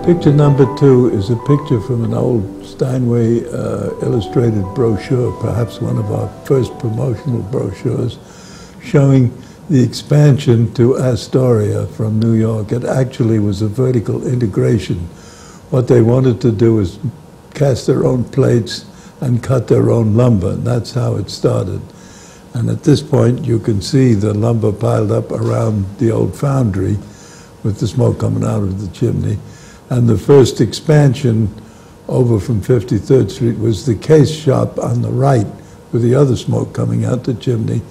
Picture number 2 is a picture from an old Steinway illustrated brochure, perhaps one of our first promotional brochures, showing the expansion to Astoria from New York. It actually was a vertical integration. What they wanted to do was cast their own plates and cut their own lumber, and that's how it started. And at this point, you can see the lumber piled up around the old foundry with the smoke coming out of the chimney. And the first expansion over from 53rd Street was the case shop on the right with the other smoke coming out the chimney.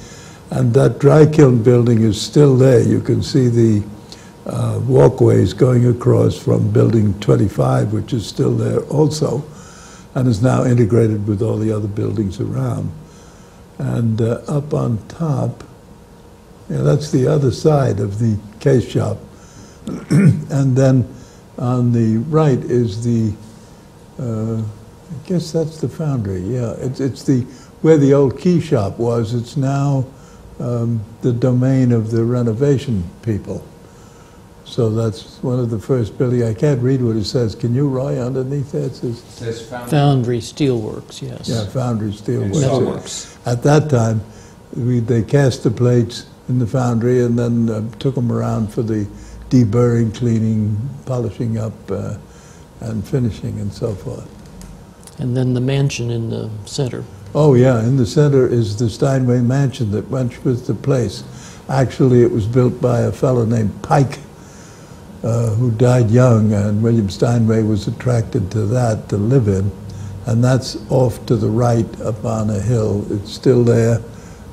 And that dry kiln building is still there. You can see the walkways going across from building 25, which is still there also, and is now integrated with all the other buildings around. And up on top, that's the other side of the case shop. And then on the right is the, I guess that's the foundry, yeah. It's the, where the old key shop was, it's now the domain of the renovation people. So that's one of the first buildings. I can't read what it says. Can you, Roy, underneath that? It says Foundry Steelworks, yes. Yeah, Foundry Steelworks. Metalworks. At that time, they cast the plates in the foundry and then took them around for the deburring, cleaning, polishing up, and finishing and so forth. And then the mansion in the center. Oh yeah, in the center is the Steinway mansion that went with the place. Actually, it was built by a fellow named Pike, who died young, and William Steinway was attracted to that to live in. And that's off to the right up on a hill. It's still there,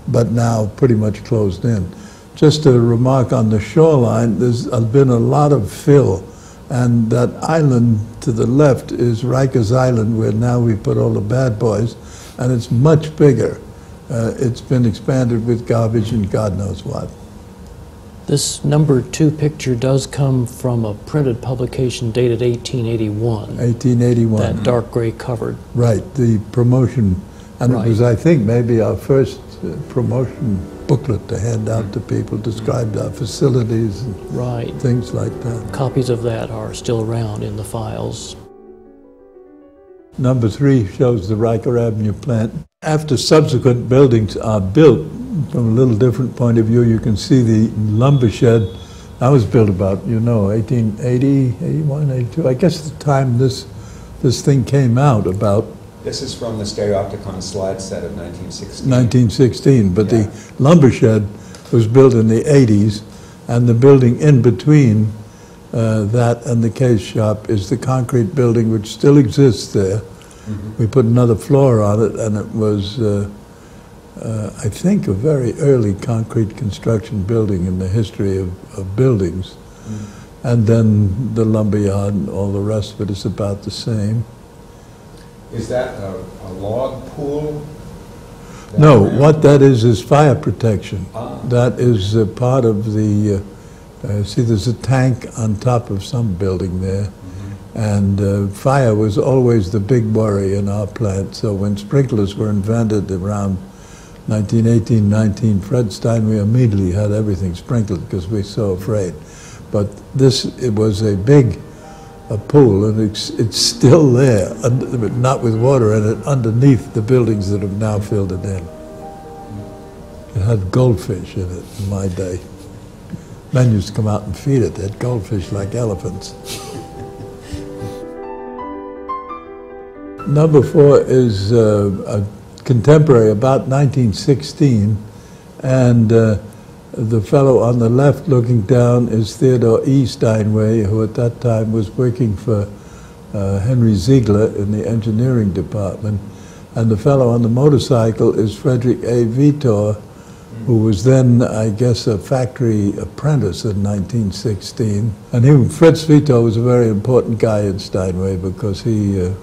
but now pretty much closed in. Just a remark on the shoreline, there's been a lot of fill, and that island to the left is Rikers Island, where now we put all the bad boys, and it's much bigger. It's been expanded with garbage and God knows what. This number 2 picture does come from a printed publication dated 1881. 1881. That dark gray covered. Right, the promotion, and right. It was, I think, maybe our first promotion booklet to hand out to people, described our facilities and right. Things like that. Copies of that are still around in the files. Number 3 shows the Riker Avenue plant. After subsequent buildings are built, from a little different point of view, you can see the lumber shed. That was built about, 1880, 81, 82. I guess the time this thing came out about. This is from the Stereopticon slide set of 1916. 1916, but yeah. The lumber shed was built in the 80s, and the building in between that and the case shop is the concrete building which still exists there. Mm-hmm. We put another floor on it, and it was, I think, a very early concrete construction building in the history of buildings. Mm-hmm. And then the lumber yard and all the rest of it is about the same. Is that a log pool? No, what that is fire protection. Ah. That is part of the, see there's a tank on top of some building there. Mm-hmm. And fire was always the big worry in our plant. So when sprinklers were invented around 1918, 19, Fred Steinway immediately had everything sprinkled because we were so afraid. But it was a big pool, and it's still there, but not with water in it, underneath the buildings that have now filled it in. It had goldfish in it in my day. Men used to come out and feed it. They had goldfish like elephants. Number 4 is a contemporary, about 1916, and the fellow on the left looking down is Theodore E. Steinway, who at that time was working for Henry Ziegler in the engineering department. And the fellow on the motorcycle is Frederick A. Vitor, who was then, I guess, a factory apprentice in 1916. And Fritz Vitor was a very important guy in Steinway because he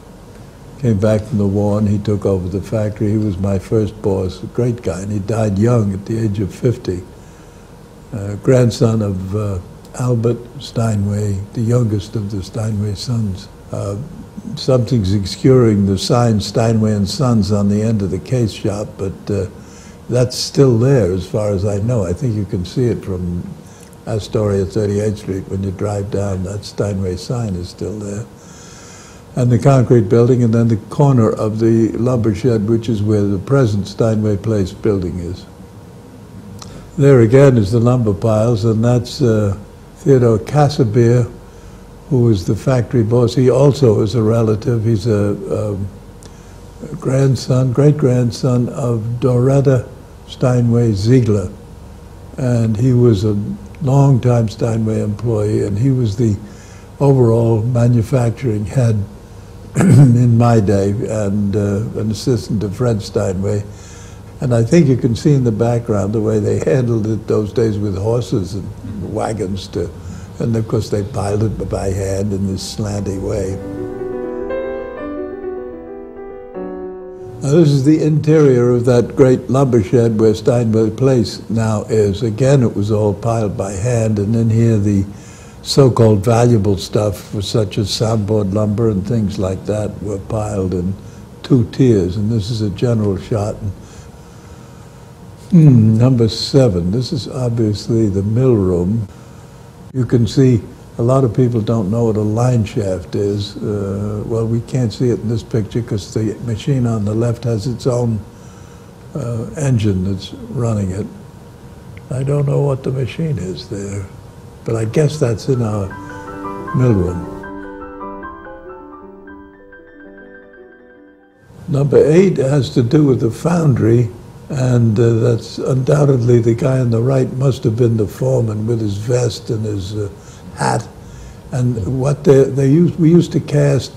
came back from the war and he took over the factory. He was my first boss, a great guy, and he died young at the age of 50. Grandson of Albert Steinway, the youngest of the Steinway Sons. Something's obscuring the sign Steinway & Sons on the end of the case shop, but that's still there as far as I know. I think you can see it from Astoria 38th Street when you drive down. That Steinway sign is still there. And the concrete building, and then the corner of the lumber shed, which is where the present Steinway Place building is. There again is the lumber piles, and that's Theodore Casimir, who was the factory boss. He also is a relative. He's a grandson, great-grandson of Doretta Steinway Ziegler. And he was a long-time Steinway employee, and he was the overall manufacturing head in my day, and an assistant to Fred Steinway. And I think you can see in the background the way they handled it those days with horses and wagons and of course they piled it by hand in this slanty way. Now this is the interior of that great lumber shed where Steinway Place now is. Again, it was all piled by hand, and in here the so-called valuable stuff, such as soundboard lumber and things like that, were piled in 2 tiers, and this is a general shot. Number 7, this is obviously the mill room. You can see a lot of people don't know what a line shaft is. Well, we can't see it in this picture because the machine on the left has its own engine that's running it. I don't know what the machine is there, but I guess that's in our mill room. Number 8 has to do with the foundry, and that's undoubtedly the guy on the right must have been the foreman with his vest and his hat. And what we used to cast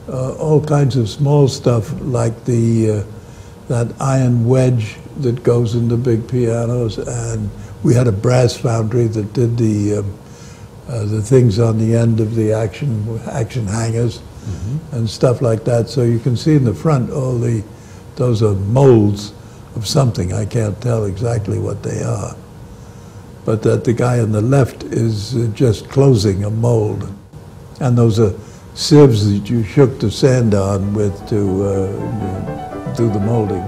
all kinds of small stuff like that iron wedge that goes in the big pianos, and we had a brass foundry that did the things on the end of the action hangers and stuff like that. So you can see in the front all those are molds of something. I can't tell exactly what they are, but that the guy on the left is just closing a mold, and those are sieves that you shook the sand on with to do the molding.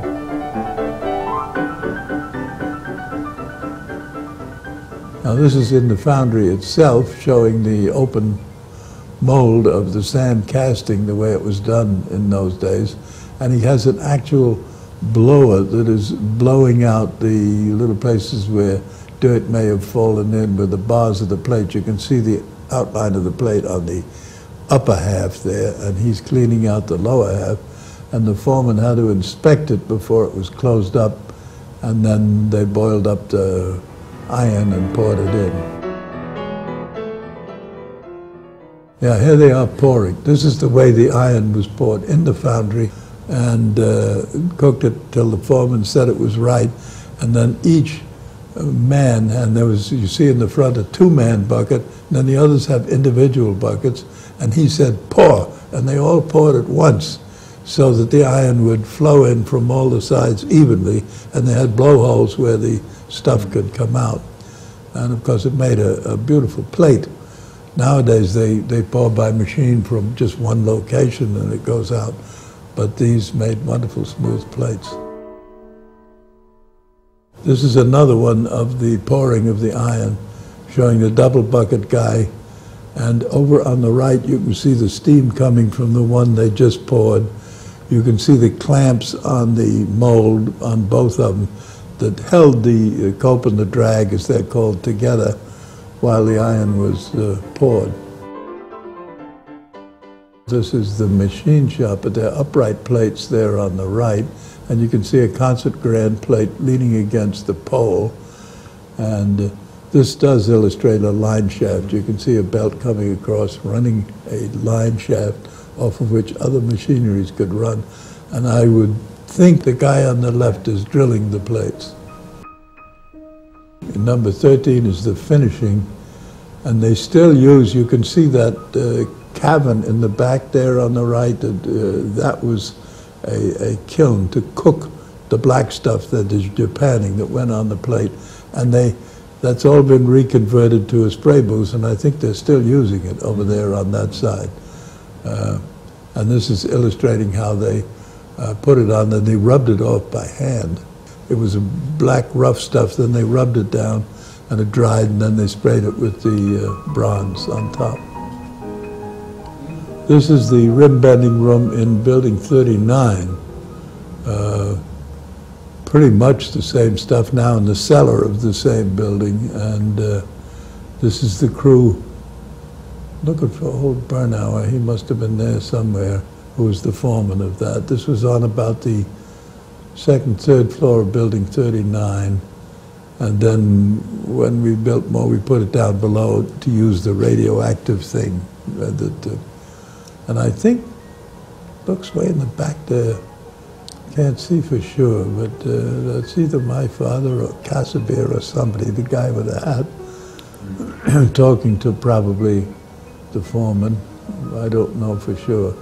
Now this is in the foundry itself, showing the open mold of the sand casting the way it was done in those days, and he has an actual blower that is blowing out the little places where dirt may have fallen in with the bars of the plate. You can see the outline of the plate on the upper half there, and he's cleaning out the lower half, and the foreman had to inspect it before it was closed up, and then they boiled up the iron and poured it in. Yeah, here they are pouring. This is the way the iron was poured in the foundry, and cooked it till the foreman said it was right, and then each man, and there was, you see in the front, a 2-man bucket, and then the others have individual buckets, and he said pour, and they all poured at once so that the iron would flow in from all the sides evenly, and they had blowholes where the stuff could come out. And of course it made a beautiful plate. Nowadays they pour by machine from just one location and it goes out, but these made wonderful smooth plates. This is another one of the pouring of the iron, showing the double bucket guy, and over on the right you can see the steam coming from the one they just poured. You can see the clamps on the mold on both of them that held the cope and the drag, as they're called, together while the iron was poured. This is the machine shop, but there are upright plates there on the right, and you can see a concert grand plate leaning against the pole, and this does illustrate a line shaft. You can see a belt coming across, running a line shaft off of which other machineries could run. And I would think the guy on the left is drilling the plates. Number 13 is the finishing, and they still use, you can see that cavern in the back there on the right, that was a kiln to cook the black stuff that is japanning that went on the plate, and that's all been reconverted to a spray booth, and I think they're still using it over there on that side. And this is illustrating how they put it on, and they rubbed it off by hand. It was a black rough stuff, then they rubbed it down and it dried, and then they sprayed it with the bronze on top. This is the rim bending room in building 39. Pretty much the same stuff now in the cellar of the same building, and this is the crew looking for old Bernauer. He must have been there somewhere, who was the foreman of that. This was on about the second, third floor of building 39, and then when we built more, we put it down below to use the radioactive thing. And I think, looks way in the back there, can't see for sure, but that's either my father or Casimir or somebody, the guy with the hat, talking to probably the foreman. I don't know for sure.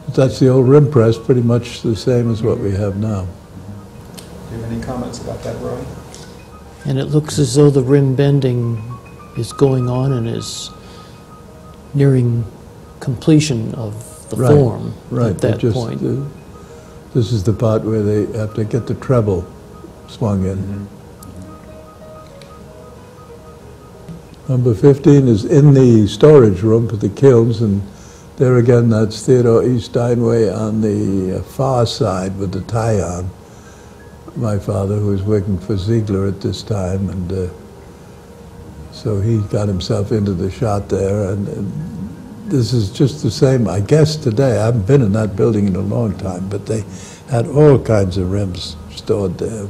But that's the old rim press, pretty much the same as what we have now. Do you have any comments about that, Roy? And it looks as though the rim bending is going on and is nearing completion of the form at that point. This is the part where they have to get the treble swung in. Number 15 is in the storage room for the kilns, and there again, that's Theodore E. Steinway on the far side with the tie on. My father, who was working for Ziegler at this time, and so he got himself into the shot there, and this is just the same, I guess, today. I haven't been in that building in a long time, but they had all kinds of rims stored there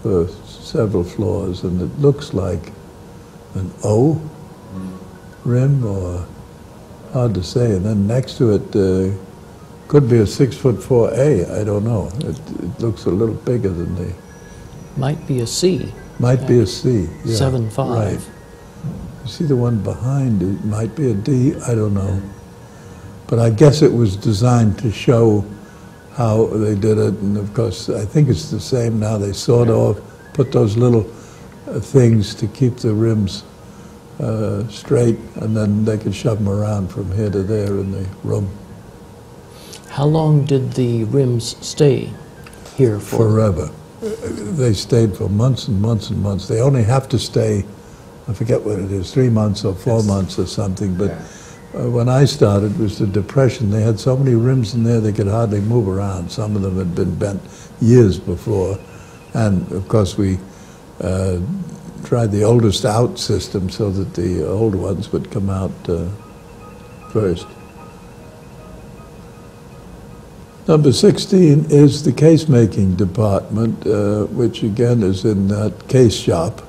for several floors, and it looks like an O rim, or hard to say, and then next to it could be a 6'4" I don't know. It looks a little bigger than the... Might be a C. Might be a C, yeah. 7'5". Right. You see the one behind it, might be a D, I don't know. But I guess it was designed to show how they did it, and of course, I think it's the same now. They sawed off, put those little things to keep the rims straight, and then they could shove them around from here to there in the room. How long did the rims stay here for? Forever. They stayed for months and months and months. They only have to stay, I forget what it is, 3 months or 4 months or something, but when I started, it was the Depression. They had so many rims in there they could hardly move around. Some of them had been bent years before, and of course we tried the oldest out system so that the old ones would come out first. Number 16 is the case-making department, which again is in that case shop.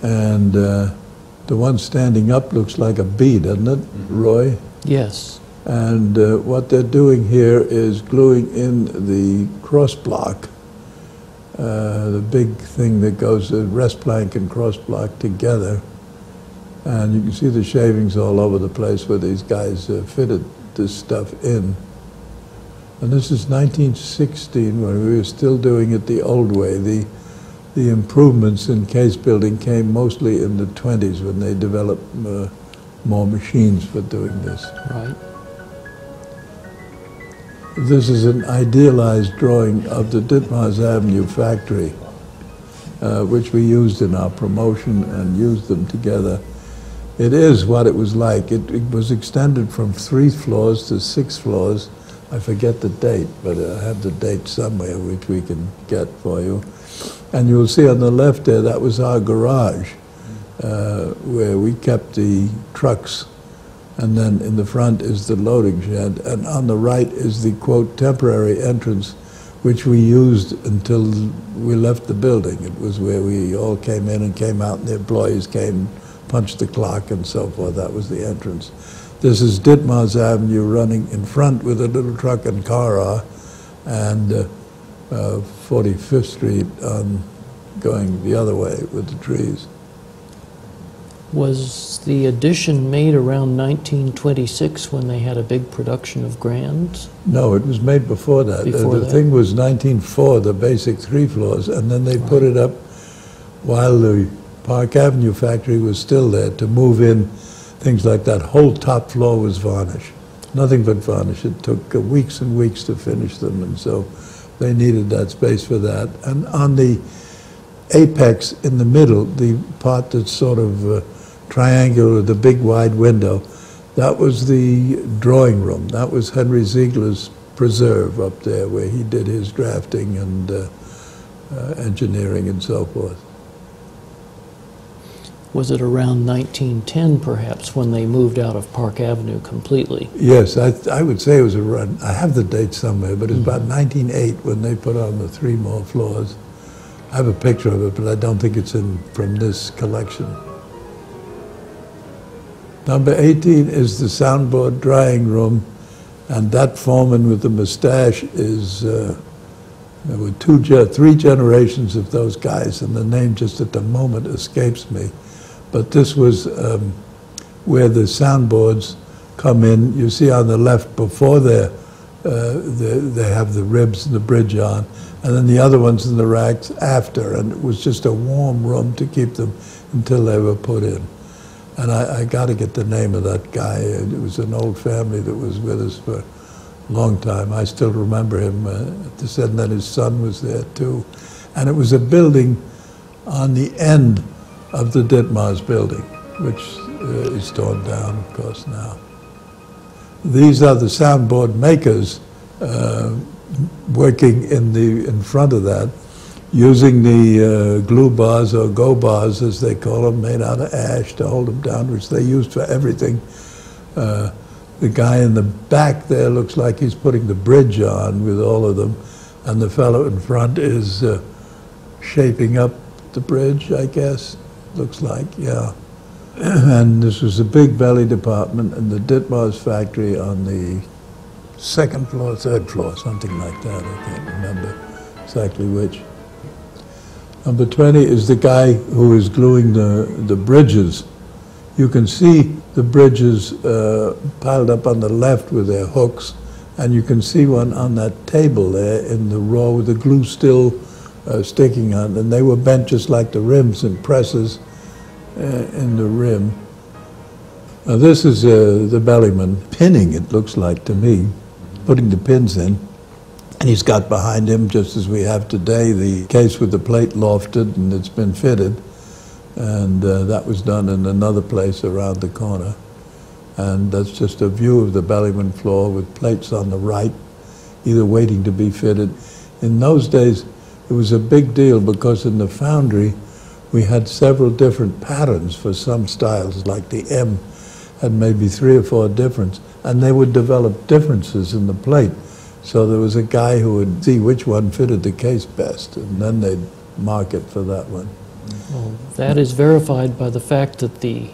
And the one standing up looks like a bee, doesn't it, Roy? Yes. And what they're doing here is gluing in the cross block, the big thing that goes, the rest plank and cross block together. And you can see the shavings all over the place where these guys fitted this stuff in. And this is 1916, when we were still doing it the old way. The improvements in case building came mostly in the 20s when they developed more machines for doing this. Right. This is an idealized drawing of the Ditmars Avenue factory, which we used in our promotion and used them together. It is what it was like. It was extended from 3 floors to 6 floors. I forget the date, but I have the date somewhere which we can get for you. And you'll see on the left there, that was our garage, where we kept the trucks. And then in the front is the loading shed. And on the right is the, quote, temporary entrance, which we used until we left the building. It was where we all came in and came out, and the employees came, punched the clock and so forth. That was the entrance. This is Ditmars Avenue running in front with a little truck and car are, and 45th Street going the other way with the trees. Was the addition made around 1926 when they had a big production of Grands? No, it was made before that. Before the thing was 1904, the basic 3 floors, and then they put it up while the Park Avenue factory was still there to move in things like that. Whole top floor was varnish, nothing but varnish. It took weeks and weeks to finish them, and so they needed that space for that. And on the apex in the middle, the part that's sort of triangular, the big wide window, that was the drawing room. That was Henry Ziegler's preserve up there where he did his drafting and engineering and so forth. Was it around 1910 perhaps when they moved out of Park Avenue completely? Yes, I would say it was around, I have the date somewhere, but it's about 1908 when they put on the 3 more floors. I have a picture of it, but I don't think it's from this collection. Number 18 is the soundboard drying room, and that foreman with the mustache is, there were 3 generations of those guys, and the name just at the moment escapes me. But this was where the soundboards come in. You see on the left before they have the ribs and the bridge on, and then the other ones in the racks after, and it was just a warm room to keep them until they were put in. And I got to get the name of that guy. It was an old family that was with us for a long time. I still remember him at this end, and then his son was there too. And it was a building on the end of the Ditmars building, which is torn down, of course, now. These are the soundboard makers working in front of that, using the glue bars or go bars, as they call them, made out of ash to hold them down, which they used for everything. The guy in the back there looks like he's putting the bridge on with all of them, and the fellow in front is shaping up the bridge, I guess. Looks like, yeah. And this was a big belly department in the Ditmars factory on the 2nd floor, 3rd floor, something like that. I can't remember exactly which. Number 20 is the guy who is gluing the bridges. You can see the bridges piled up on the left with their hooks, and you can see one on that table there in the row with the glue still sticking on, and they were bent just like the rims and presses in the rim. Now this is the bellyman pinning, it looks like to me, putting the pins in. And he's got behind him, just as we have today, the case with the plate lofted and it's been fitted. And that was done in another place around the corner. And that's just a view of the bellyman floor with plates on the right, either waiting to be fitted. In those days, it was a big deal because in the foundry, we had several different patterns for some styles, like the M had maybe 3 or 4 different, and they would develop differences in the plate. So there was a guy who would see which one fitted the case best, and then they'd mark it for that one. Well, that is verified by the fact that the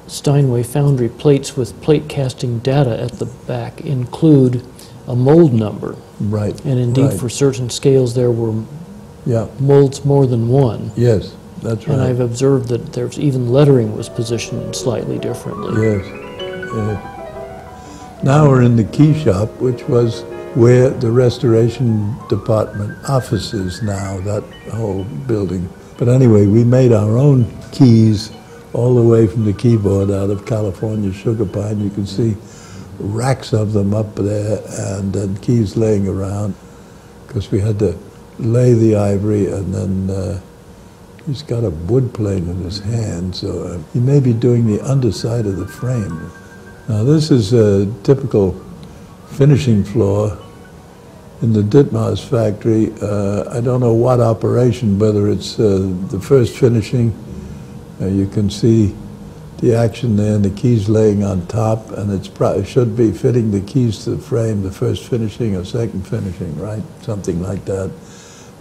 Steinway foundry plates with plate casting data at the back include a mold number. Right. And indeed, for certain scales, there were molds more than one. Yes, that's right. And I've observed that there's even lettering was positioned slightly differently. Yes. Now we're in the key shop, which was where the restoration department office is now, that whole building. But anyway, we made our own keys all the way from the keyboard out of California sugar pine. You can see racks of them up there, and then keys laying around, because we had to lay the ivory, and then he's got a wood plane in his hand, so he may be doing the underside of the frame. Now this is a typical finishing floor in the Ditmars factory. I don't know what operation, whether it's the first finishing. You can see the action there, and the keys laying on top, and it should be fitting the keys to the frame, the first finishing or second finishing, right? Something like that.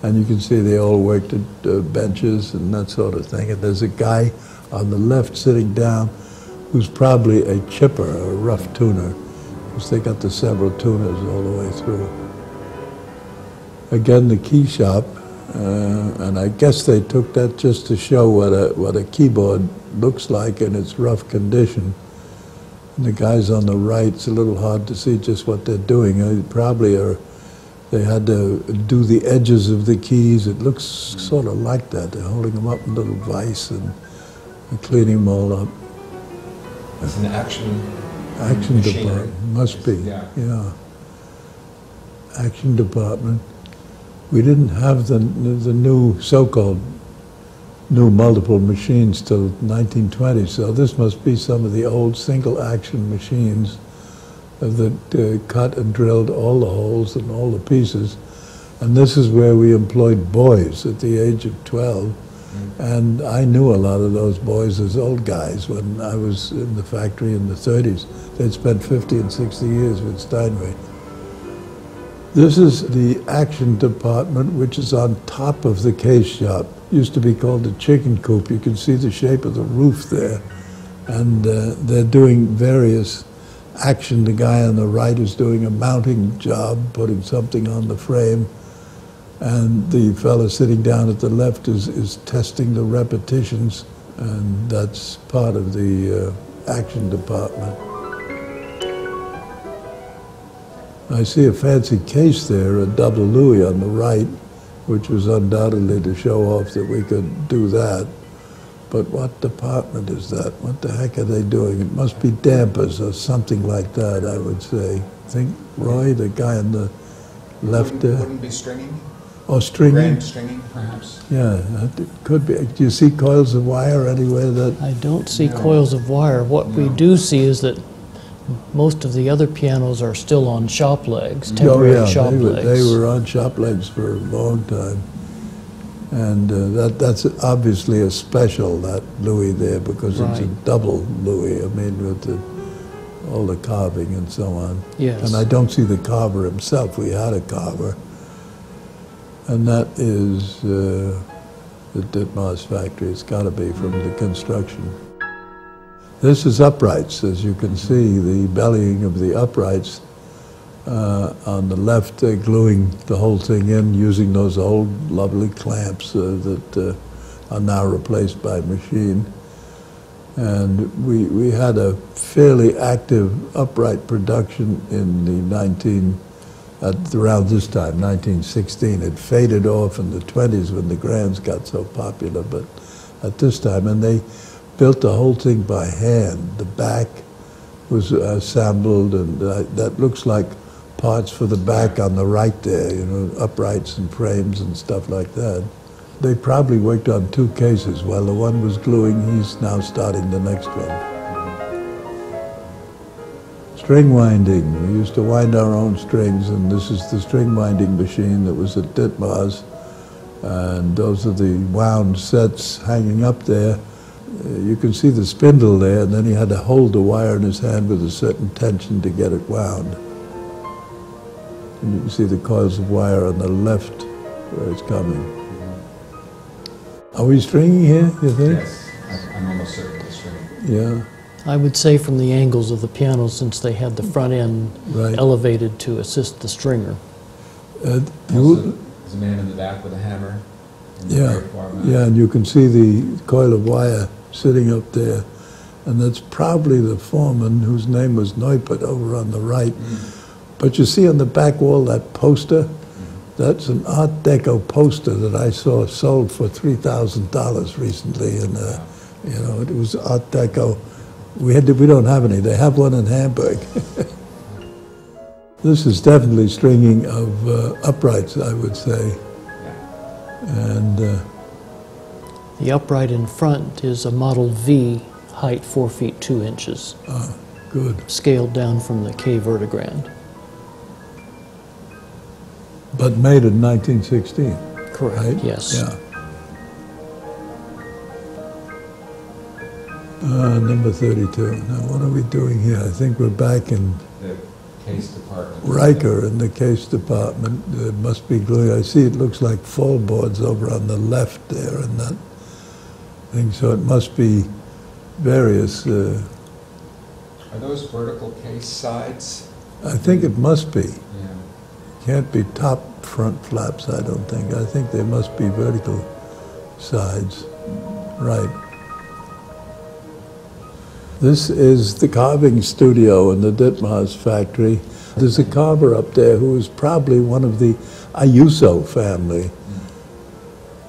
And you can see they all worked at benches and that sort of thing. And there's a guy on the left sitting down who's probably a chipper, a rough tuner, because they got the several tuners all the way through. Again, the key shop, and I guess they took that just to show what a keyboard looks like in its rough condition. And the guys on the right, it's a little hard to see just what they're doing. They had to do the edges of the keys. It looks sort of like that. They're holding them up in a little vise and cleaning them all up. It's an action department, must be, yeah. Action department. We didn't have the new, so-called new multiple machines till 1920, so this must be some of the old single action machines that cut and drilled all the holes and all the pieces. And this is where we employed boys at the age of 12. And I knew a lot of those boys as old guys when I was in the factory in the 30s. They'd spent 50 and 60 years with Steinway. This is the action department, which is on top of the case shop. Used to be called the chicken coop. You can see the shape of the roof there. And they're doing various action. The guy on the right is doing a mounting job, putting something on the frame. And the fellow sitting down at the left is testing the repetitions, and that's part of the action department. I see a fancy case there, a double Louis on the right, which was undoubtedly to show off that we could do that. But what department is that? What the heck are they doing? It must be dampers or something like that, I would say. I think Roy, the guy on the left there. Wouldn't be stringing? Oh, stringing? Grand stringing, perhaps? Yeah, it could be. Do you see coils of wire anywhere that... I don't see coils of wire. What we do see is that most of the other pianos are still on shop legs, temporary shop legs. They were on shop legs for a long time. And that's obviously a special, that Louis there, because it's a double Louis, I mean, with all the carving and so on. Yes. And I don't see the carver himself. We had a carver. And that is the Ditmars factory. It's got to be from the construction. This is uprights, as you can see, the bellying of the uprights. On the left, they're gluing the whole thing in using those old lovely clamps that are now replaced by machine. And we had a fairly active upright production in the around this time, 1916. It faded off in the 20s when the Grands got so popular, but at this time, and they built the whole thing by hand. The back was assembled, and that looks like parts for the back on the right there, you know, uprights and frames and stuff like that. They probably worked on two cases. While the one was gluing, he's now starting the next one. String winding. We used to wind our own strings, and this is the string winding machine that was at Ditmars. And those are the wound sets hanging up there. You can see the spindle there, and then he had to hold the wire in his hand with a certain tension to get it wound. And you can see the coils of wire on the left where it's coming. Are we stringing here, you think? Yes, I'm almost certain it's stringing. Yeah. I would say from the angles of the piano, since they had the front end elevated to assist the stringer. There's a man in the back with a hammer. Yeah, and you can see the coil of wire sitting up there. And that's probably the foreman, whose name was Neupert, over on the right. But you see on the back wall that poster? That's an Art Deco poster that I saw sold for $3,000 recently. And, you know, it was Art Deco. We don't have any. They have one in Hamburg. This is definitely stringing of uprights, I would say. And the upright in front is a Model V, height 4 feet 2 inches. Good. Scaled down from the K Vertigrand. But made in 1916. Correct, right? Yes. Yeah. Number 32. Now, what are we doing here? I think we're back in the case department. Riker in the case department. It must be gluing. I see it looks like fall boards over on the left there and that thing. So it must be various Are those vertical case sides? I think it must be. Yeah. Can't be top front flaps, I don't think. I think they must be vertical sides. Right. This is the carving studio in the Ditmars factory. There's a carver up there who is probably one of the Ayuso family.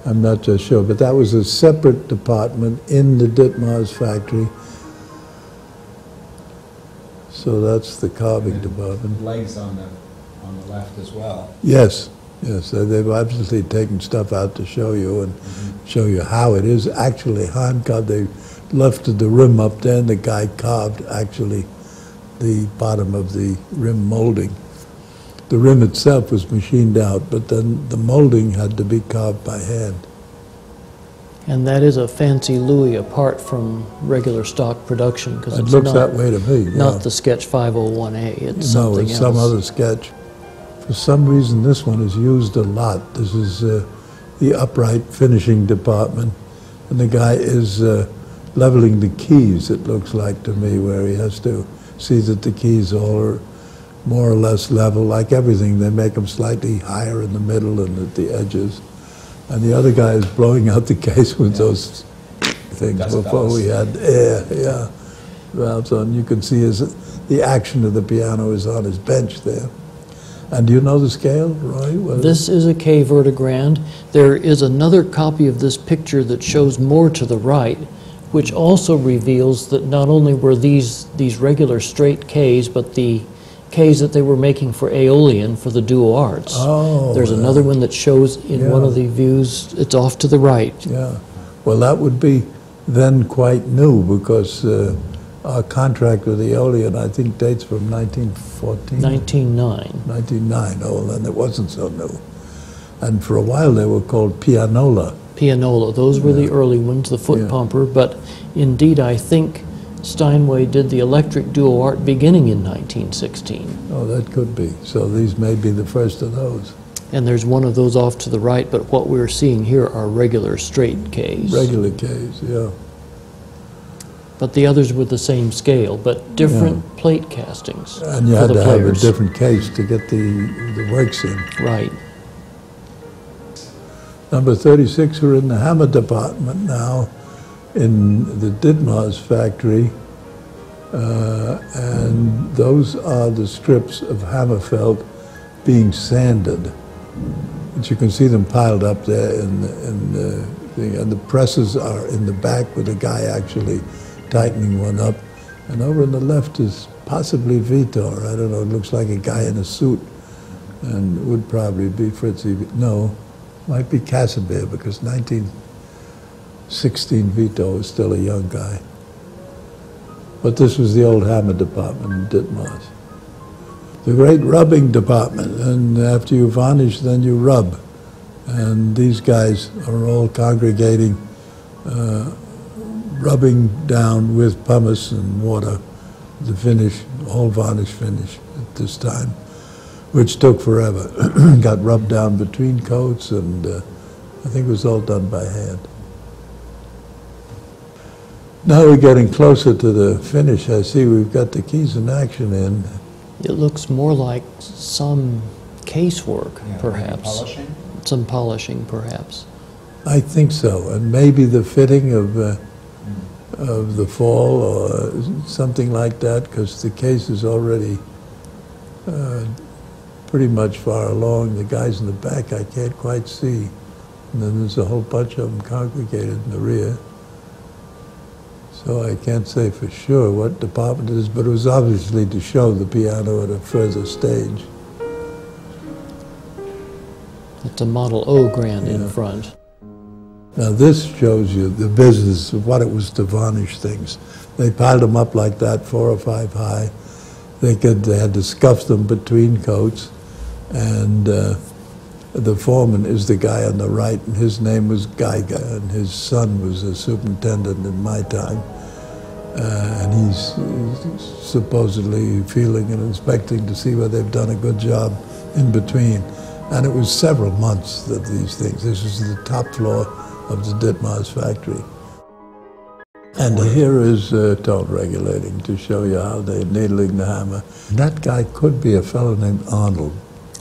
I'm not just sure, but that was a separate department in the Ditmars factory. So that's the carving department. Legs on the left as well. Yes, yes. They've obviously taken stuff out to show you and show you how it is actually hand carved. They lifted the rim up there and the guy carved actually the bottom of the rim molding. The rim itself was machined out, but then the molding had to be carved by hand. And that is a fancy Louis apart from regular stock production, because It it's looks not, that way to me. not the Sketch 501A, it's No, something it's else. some other sketch. For some reason, this one is used a lot. This is the upright finishing department, and the guy is leveling the keys, it looks like to me, where he has to see that the keys all are more or less level. Like everything, they make them slightly higher in the middle and at the edges. And the other guy is blowing out the case with those things before we had air, valves on. You can see the action of the piano is on his bench there. And do you know the scale, Roy? This is a K vertigrand. There is another copy of this picture that shows more to the right, which also reveals that not only were these regular straight Ks, but the Ks that they were making for Aeolian for the Duo Arts. Oh, there's another one that shows in one of the views, it's off to the right. Yeah. Well, that would be then quite new, because our contract with Aeolian, I think, dates from 1914. 1909. 1909. Oh, then it wasn't so new. And for a while they were called pianola. Pianola, those were the early ones, the foot pumper, but indeed I think Steinway did the electric Duo Art beginning in 1916. Oh, that could be. So these may be the first of those. And there's one of those off to the right, but what we're seeing here are regular straight Ks. Regular Ks, yeah. But the others were the same scale, but different plate castings. And you for had the to players. have a different case to get the works in. Right. Number 36 are in the hammer department now in the Ditmars factory, and those are the strips of hammer felt being sanded. But you can see them piled up there in the thing, and the presses are in the back with a guy actually tightening one up. And over on the left is possibly Vitor. I don't know, it looks like a guy in a suit, and would probably be Fritzi. No, might be Casimir, because 1916 Vito is still a young guy. But this was the old hammer department in Ditmars. The great rubbing department, and after you varnish, then you rub. And these guys are all congregating, rubbing down with pumice and water the finish, whole varnish finish at this time, which took forever. Got rubbed down between coats, and I think it was all done by hand. Now we're getting closer to the finish. I see we've got the keys in action in. It looks more like some casework, perhaps. Polishing? Some polishing, perhaps. I think so, and maybe the fitting of the fall or something like that, because the case is already pretty much far along. The guys in the back I can't quite see, and then there's a whole bunch of them congregated in the rear. So I can't say for sure what department it is, but it was obviously to show the piano at a further stage. It's a Model O grand in front. Now this shows you the business of what it was to varnish things. They piled them up like that, 4 or 5 high. They had to scuff them between coats, and the foreman is the guy on the right, and his name was Geiger, and his son was a superintendent in my time. And he's supposedly feeling and inspecting to see whether they've done a good job in between. And it was several months that these things, this was the top floor of the Ditmars factory. And here is tone regulating to show you how they're needling the hammer. That guy could be a fellow named Arnold.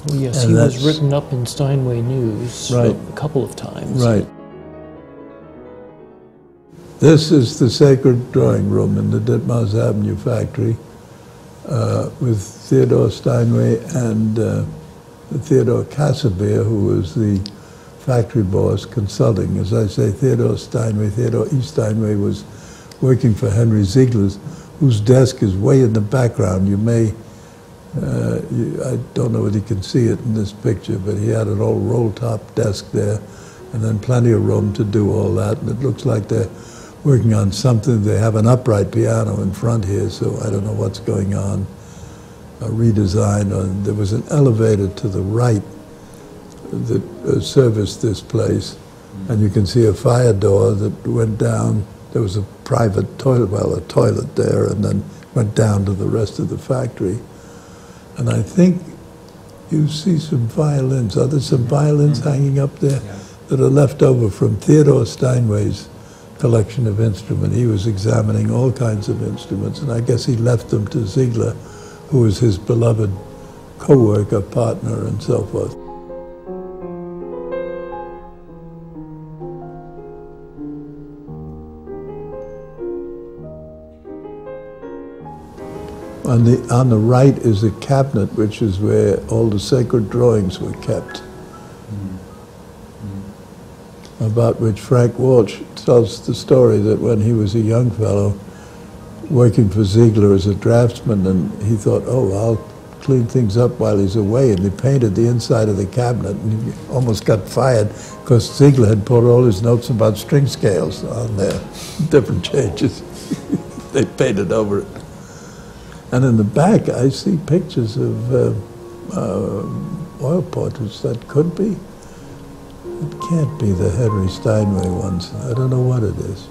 Oh, yes, And he was that's- written up in Steinway News Right. a couple of times. Right. This is the sacred drawing room in the Ditmars Avenue factory with Theodore Steinway and Theodore Casimir, who was the factory boss consulting. As I say, Theodore E. Steinway was working for Henry Ziegler's, whose desk is way in the background. You may, I don't know whether you can see it in this picture, but he had an old roll-top desk there, and then plenty of room to do all that. And it looks like they're working on something. They have an upright piano in front here, so I don't know what's going on. A redesign. There was an elevator to the right that serviced this place, and you can see a fire door that went down. There was a private toilet, well, a toilet there, and then went down to the rest of the factory. And I think you see some violins. Are there some violins hanging up there that are left over from Theodore Steinway's collection of instruments? He was examining all kinds of instruments, and I guess he left them to Ziegler, who was his beloved co-worker, partner, and so forth. On the right is a cabinet, which is where all the sacred drawings were kept, about which Frank Walsh tells the story that when he was a young fellow working for Ziegler as a draftsman, and he thought, oh, I'll clean things up while he's away, and he painted the inside of the cabinet, and he almost got fired because Ziegler had put all his notes about string scales on there, different changes. They painted over it. And in the back, I see pictures of oil portraits that could be. It can't be the Henry Steinway ones. I don't know what it is.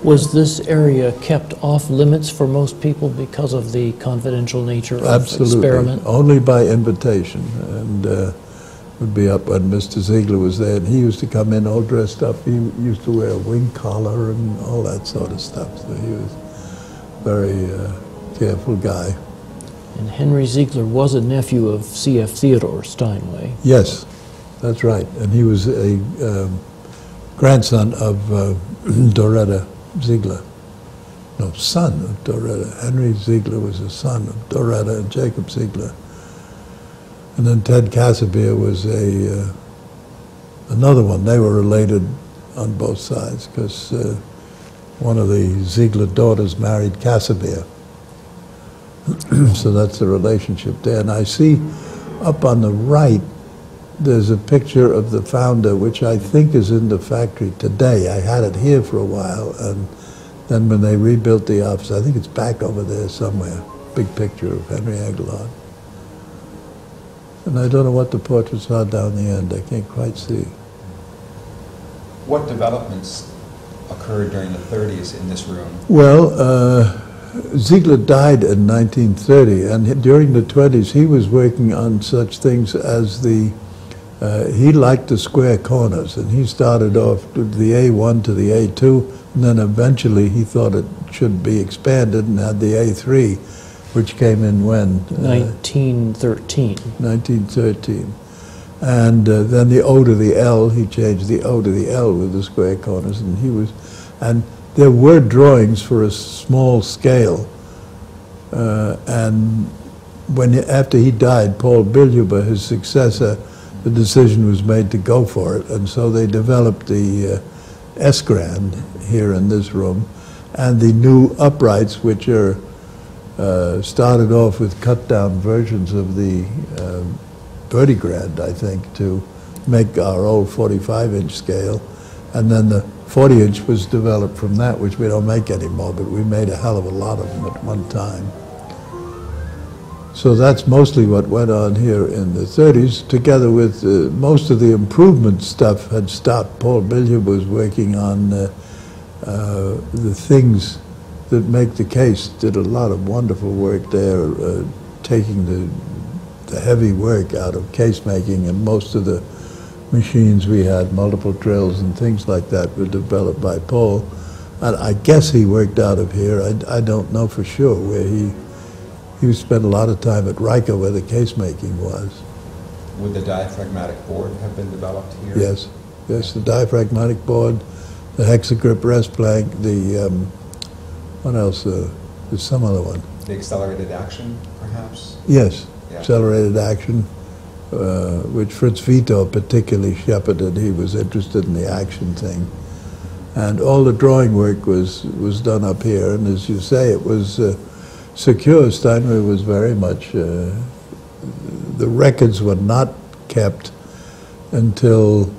Was this area kept off limits for most people because of the confidential nature of Absolutely. experiment? Only by invitation. And would be up when Mr. Ziegler was there. And he used to come in all dressed up. He used to wear a wing collar and all that sort of stuff. So he was very careful guy. And Henry Ziegler was a nephew of C.F. Theodore Steinway. Yes, that's right. And he was a grandson of Doretta Ziegler. No, son of Doretta. Henry Ziegler was a son of Doretta and Jacob Ziegler. And then Ted Casimir was another one. They were related on both sides because one of the Ziegler daughters married Casimir. So that's the relationship there. And I see up on the right, there's a picture of the founder, which I think is in the factory today. I had it here for a while, and then when they rebuilt the office, I think it's back over there somewhere, big picture of Henry Aguilar. And I don't know what the portraits are down the end. I can't quite see. What developments occurred during the 30s in this room? Well, Ziegler died in 1930, and during the 20s he was working on such things as he liked the square corners, and he started off with the A1 to the A2, and then eventually he thought it should be expanded and had the A3, which came in when? 1913. 1913. And then the O to the L, he changed the O to the L with the square corners, and there were drawings for a small scale, and after he died, Paul Bilhuber, his successor, the decision was made to go for it, and so they developed the S-Grand here in this room, and the new uprights, which are started off with cut-down versions of the Vertigrand, I think, to make our old 45-inch scale, and then the 40-inch was developed from that, which we don't make anymore, but we made a hell of a lot of them at one time. So that's mostly what went on here in the 30s, together with most of the improvement stuff had stopped. Paul Bilhuber was working on the things that make the case, did a lot of wonderful work there, taking the heavy work out of case making, and most of the machines we had, multiple drills and things like that, were developed by Paul. I guess he worked out of here. I don't know for sure where he spent a lot of time at Riker where the case making was. Would the diaphragmatic board have been developed here? Yes, yes, the diaphragmatic board, the hexagrip rest plank, the, what else? There's some other one. The accelerated action, perhaps? Yes, Yeah. accelerated action, which Fritz Vito particularly shepherded. He was interested in the action thing. And all the drawing work was done up here, and as you say, it was secure. Steinway was very much, the records were not kept until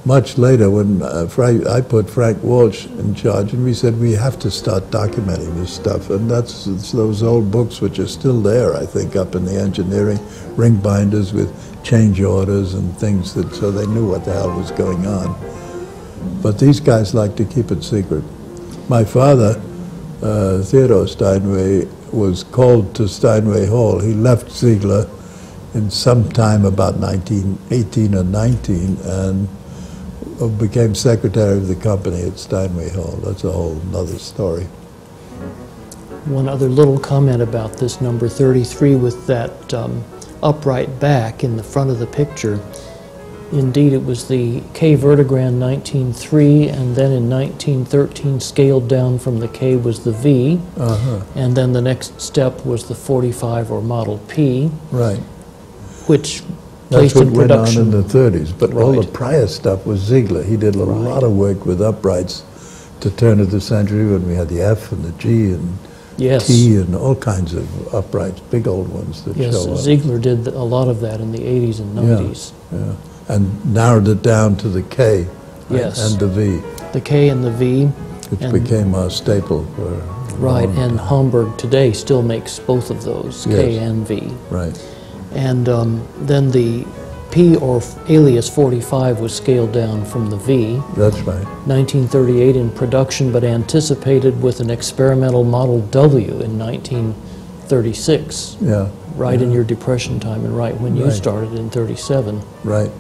much later when I put Frank Walsh in charge, and we said we have to start documenting this stuff, and it's those old books which are still there, I think, up in the engineering, ring binders with change orders and things, so they knew what the hell was going on. But these guys like to keep it secret. My father, Theodore Steinway, was called to Steinway Hall. He left Ziegler in some time about 1918 or 19 and became secretary of the company at Steinway Hall. That's a whole other story. One other little comment about this number 33 with that upright back in the front of the picture. Indeed, it was the K Vertigrand 1903, and then in 1913 scaled down from the K was the V, and then the next step was the 45 or Model P, right? Which That's placed what in went production. on in the 30s, but all the Right. prior stuff was Ziegler. He did a lot of work with uprights to turn of the century when we had the F and the G and Yes. T and all kinds of uprights, big old ones that Yes, show up. Ziegler did a lot of that in the 80s and 90s. Yeah, and narrowed it down to the K Yes. and the V, The K and the V. which and- became our staple for a Right, long and time. Hamburg today still makes both of those, K Yes. and V. Right, And then the P or alias 45 was scaled down from the V. that's right. 1938 in production, but anticipated with an experimental Model W in 1936, Yeah, right in your Depression time and right when you Right. started in 37. right.